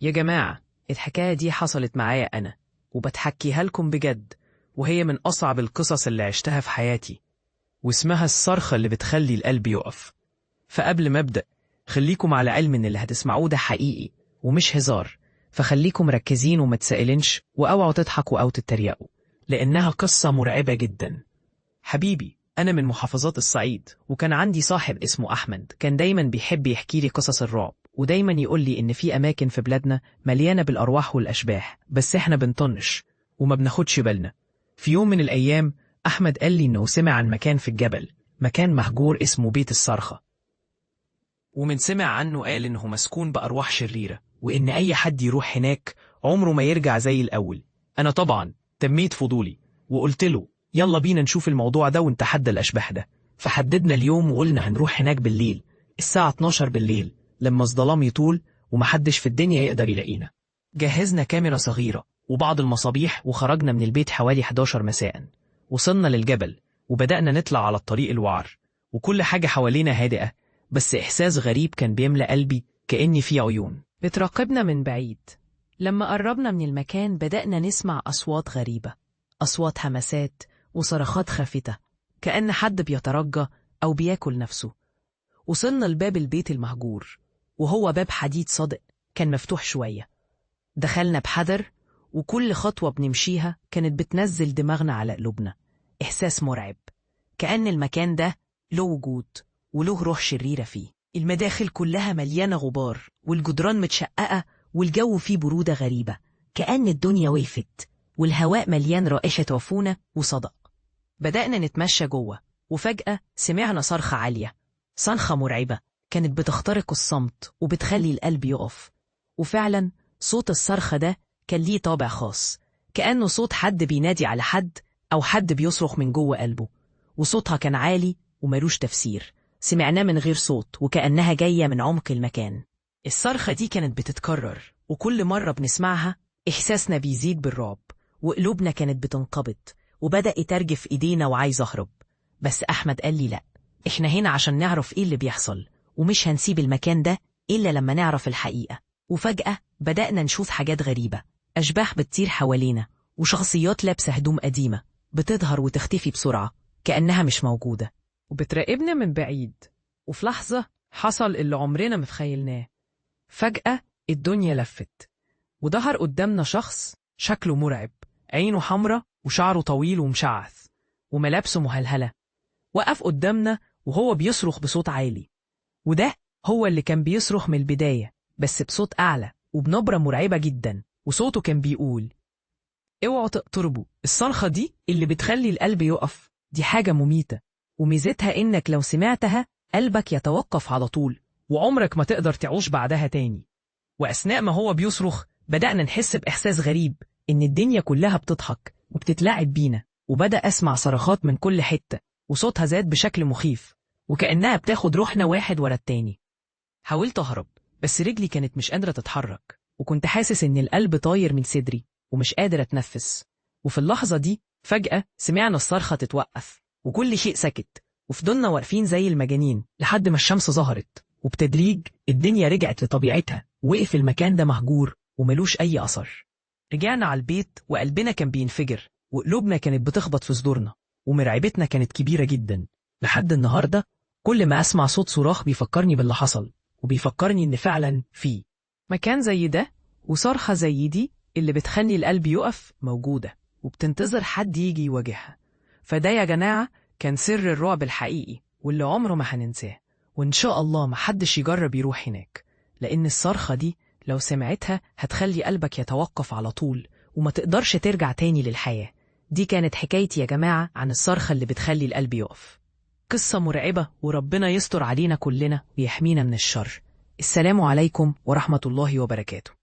يا جماعة، الحكاية دي حصلت معايا أنا، وبتحكيها لكم بجد، وهي من أصعب القصص اللي عشتها في حياتي، واسمها الصرخة اللي بتخلي القلب يقف. فقبل ما أبدأ، خليكم على علم إن اللي هتسمعوه ده حقيقي ومش هزار، فخليكم مركزين وما تسائلنش وأوعوا تضحكوا أو تتريقوا، لأنها قصة مرعبة جدا. حبيبي، أنا من محافظات الصعيد، وكان عندي صاحب اسمه أحمد، كان دايما بيحب يحكي لي قصص الرعب، ودايما يقول لي إن في أماكن في بلادنا مليانة بالأرواح والأشباح، بس إحنا بنطنش وما بناخدش بالنا. في يوم من الأيام، أحمد قال لي إنه سمع عن مكان في الجبل، مكان مهجور اسمه بيت الصرخة، ومن سمع عنه قال إنه مسكون بأرواح شريرة، وإن أي حد يروح هناك عمره ما يرجع زي الأول. أنا طبعا تميت فضولي وقلت له يلا بينا نشوف الموضوع ده ونتحدى الأشباح ده. فحددنا اليوم وقلنا هنروح هناك بالليل، الساعة 12 بالليل، لما الظلام يطول ومحدش في الدنيا يقدر يلاقينا. جهزنا كاميرا صغيرة وبعض المصابيح وخرجنا من البيت حوالي 11 مساء. وصلنا للجبل وبدأنا نطلع على الطريق الوعر، وكل حاجة حوالينا هادئة، بس إحساس غريب كان بيملأ قلبي، كأني في عيون بتراقبنا من بعيد. لما قربنا من المكان بدأنا نسمع أصوات غريبة، أصوات همسات وصرخات خافتة، كأن حد بيترجى أو بياكل نفسه. وصلنا لباب البيت المهجور، وهو باب حديد صدق كان مفتوح شوية. دخلنا بحذر، وكل خطوة بنمشيها كانت بتنزل دماغنا على قلوبنا. إحساس مرعب، كأن المكان ده له وجود وله روح شريرة فيه. المداخل كلها مليانة غبار، والجدران متشققة، والجو فيه برودة غريبة، كأن الدنيا وقفت، والهواء مليان رائحة عفونة وصدأ. بدأنا نتمشى جوه، وفجأة سمعنا صرخة عالية، صرخة مرعبة كانت بتخترق الصمت وبتخلي القلب يقف. وفعلا صوت الصرخة ده كان ليه طابع خاص، كأنه صوت حد بينادي على حد أو حد بيصرخ من جوه قلبه. وصوتها كان عالي وملوش تفسير، سمعناه من غير صوت وكأنها جاية من عمق المكان. الصرخة دي كانت بتتكرر، وكل مرة بنسمعها إحساسنا بيزيد بالرعب، وقلوبنا كانت بتنقبض، وبدأ يترجف إيدينا وعايز أهرب. بس أحمد قال لي لأ، إحنا هنا عشان نعرف إيه اللي بيحصل، ومش هنسيب المكان ده إلا لما نعرف الحقيقة. وفجأة بدأنا نشوف حاجات غريبة، أشباح بتطير حوالينا، وشخصيات لابسة هدوم قديمة بتظهر وتختفي بسرعة كأنها مش موجودة، وبتراقبنا من بعيد. وفي لحظة حصل اللي عمرنا متخيلناه. فجأة الدنيا لفت، وظهر قدامنا شخص شكله مرعب، عينه حمرة وشعره طويل ومشعث وملابسه مهلهلة. وقف قدامنا وهو بيصرخ بصوت عالي، وده هو اللي كان بيصرخ من البداية، بس بصوت أعلى وبنبرة مرعبة جدا. وصوته كان بيقول اوعوا تقتربوا، الصرخة دي اللي بتخلي القلب يقف، دي حاجة مميتة، وميزتها إنك لو سمعتها قلبك يتوقف على طول، وعمرك ما تقدر تعوش بعدها تاني. وأثناء ما هو بيصرخ بدأنا نحس بإحساس غريب، إن الدنيا كلها بتضحك وبتتلاعب بينا. وبدأ أسمع صرخات من كل حتة، وصوتها زاد بشكل مخيف، وكأنها بتاخد روحنا واحد ورا التاني. حاولت أهرب، بس رجلي كانت مش قادرة تتحرك، وكنت حاسس إن القلب طاير من صدري ومش قادر أتنفس. وفي اللحظة دي فجأة سمعنا الصرخة تتوقف، وكل شيء سكت، وفضلنا واقفين زي المجانين لحد ما الشمس ظهرت، وبتدريج الدنيا رجعت لطبيعتها، وقف المكان ده مهجور وملوش أي أثر. رجعنا على البيت وقلبنا كان بينفجر، وقلوبنا كانت بتخبط في صدورنا، ومرعبتنا كانت كبيرة جدا. لحد النهاردة كل ما أسمع صوت صراخ بيفكرني باللي حصل، وبيفكرني إن فعلا في مكان زي ده وصرخة زي دي اللي بتخلي القلب يقف موجودة، وبتنتظر حد يجي يواجهها. فده يا جماعة كان سر الرعب الحقيقي، واللي عمره ما هننساه. وإن شاء الله محدش يجرب يروح هناك، لأن الصرخة دي لو سمعتها هتخلي قلبك يتوقف على طول، وما تقدرش ترجع تاني للحياة. دي كانت حكايتي يا جماعة عن الصرخة اللي بتخلي القلب يقف. قصة مرعبة، وربنا يستر علينا كلنا ويحمينا من الشر. السلام عليكم ورحمة الله وبركاته.